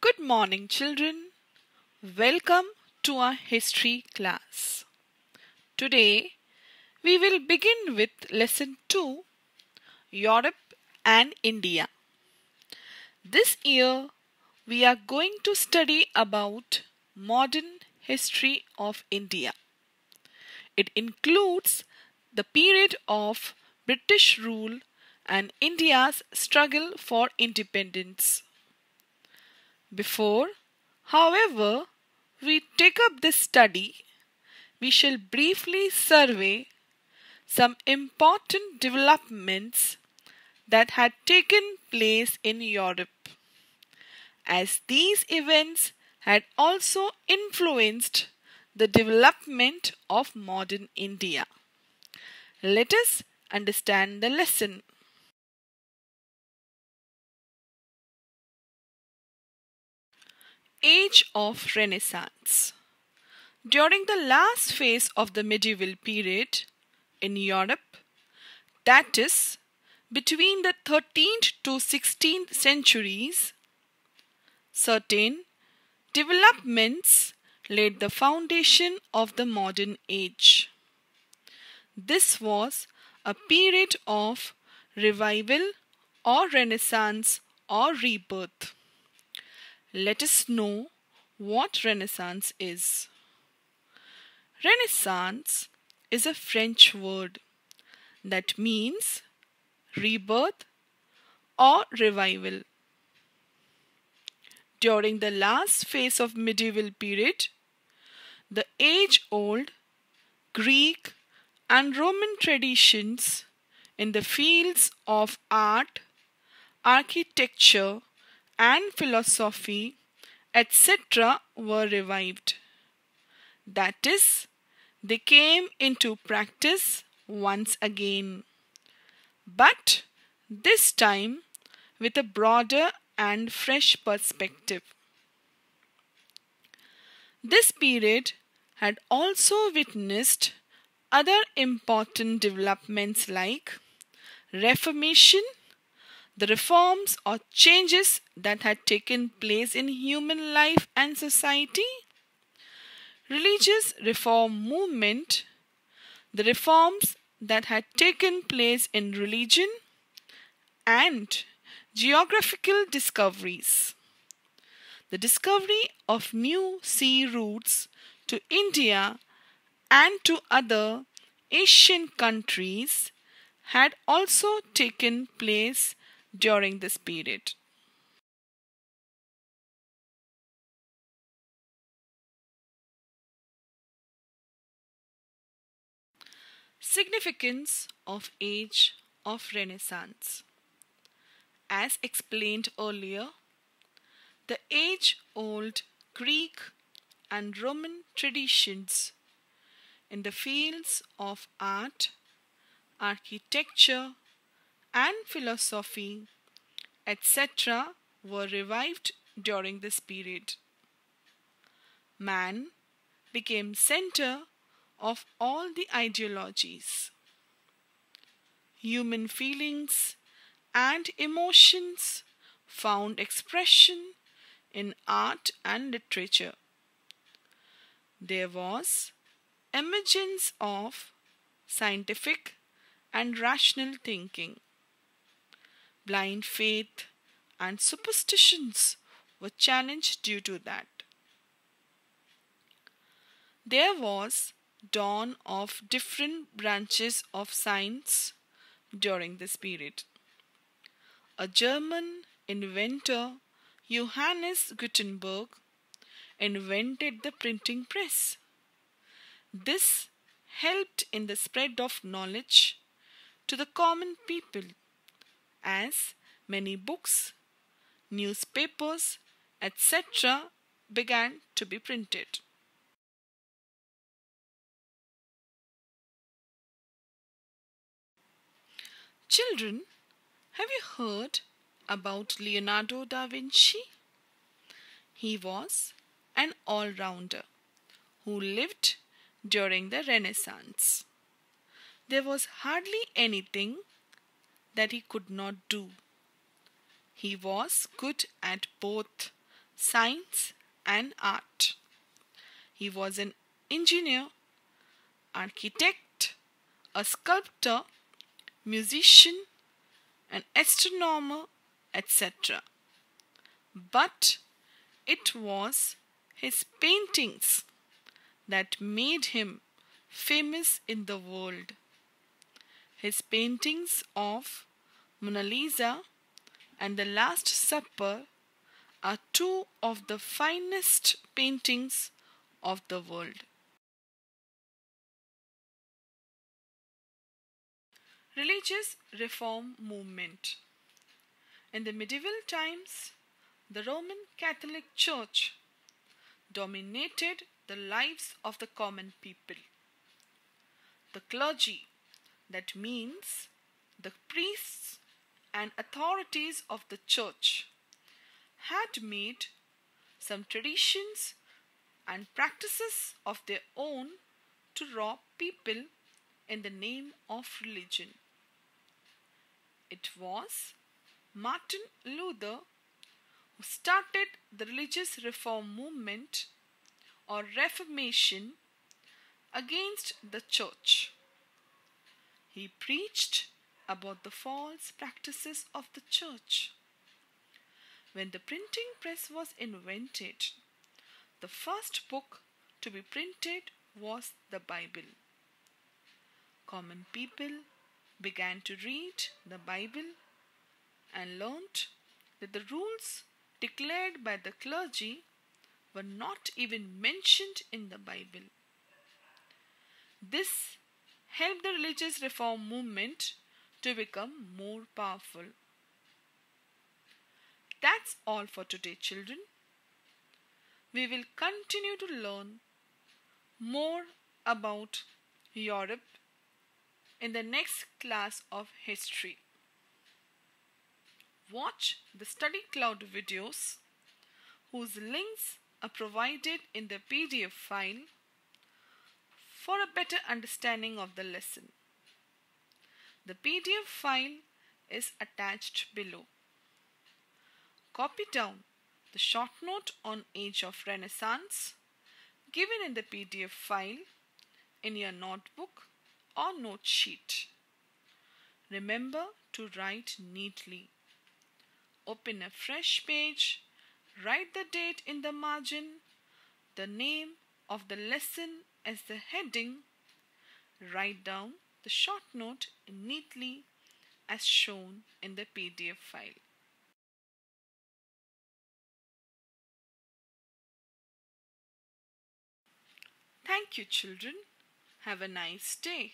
Good morning, children. Welcome to our history class. Today, we will begin with lesson 2, Europe and India. This year, we are going to study about modern history of India. It includes the period of British rule and India's struggle for independence. Before, however, we take up this study, we shall briefly survey some important developments that had taken place in Europe, as these events had also influenced the development of modern India. Let us understand the lesson. Age of Renaissance. During the last phase of the medieval period in Europe, that is, between the 13th to 16th centuries, certain developments laid the foundation of the modern age. This was a period of revival or renaissance or rebirth. Let us know what Renaissance is. Renaissance is a French word that means rebirth or revival. During the last phase of medieval period, the age-old Greek and Roman traditions in the fields of art, architecture, and philosophy, etc. were revived. That is, they came into practice once again, but this time with a broader and fresh perspective. This period had also witnessed other important developments like Reformation, the reforms or changes that had taken place in human life and society, religious reform movement, the reforms that had taken place in religion, and geographical discoveries. The discovery of new sea routes to India and to other Asian countries had also taken place during this period. Significance of Age of Renaissance. As explained earlier, the age-old Greek and Roman traditions in the fields of art, architecture, and philosophy, etc. were revived during this period. Man became center of all the ideologies. Human feelings and emotions found expression in art and literature. There was emergence of scientific and rational thinking. Blind faith and superstitions were challenged due to that. There was dawn of different branches of science during this period. A German inventor, Johannes Gutenberg, invented the printing press. This helped in the spread of knowledge to the common people, as many books, newspapers, etc. began to be printed. Children, have you heard about Leonardo da Vinci? He was an all-rounder who lived during the Renaissance. There was hardly anything that he could not do. He was good at both science, and art. He was an engineer, architect, a sculptor, musician, an astronomer, etc. But it was his paintings that made him famous in the world. His paintings of Mona Lisa and The Last Supper are two of the finest paintings of the world. Religious reform movement. In the medieval times, the Roman Catholic Church dominated the lives of the common people. The clergy, that means the priests and authorities of the church, had made some traditions and practices of their own to rob people in the name of religion. It was Martin Luther who started the religious reform movement or Reformation against the church. He preached about the false practices of the church. When the printing press was invented, the first book to be printed was the Bible. Common people began to read the Bible and learned that the rules declared by the clergy were not even mentioned in the Bible. This helped the religious reform movement to become more powerful. That's all for today, children. We will continue to learn more about Europe in the next class of history. Watch the Study Cloud videos whose links are provided in the PDF file for a better understanding of the lesson. The PDF file is attached below. Copy down the short note on Age of Renaissance given in the PDF file in your notebook or note sheet. Remember to write neatly. Open a fresh page, write the date in the margin, the name of the lesson as the heading, write down the short note neatly as shown in the PDF file. Thank you, children. Have a nice day.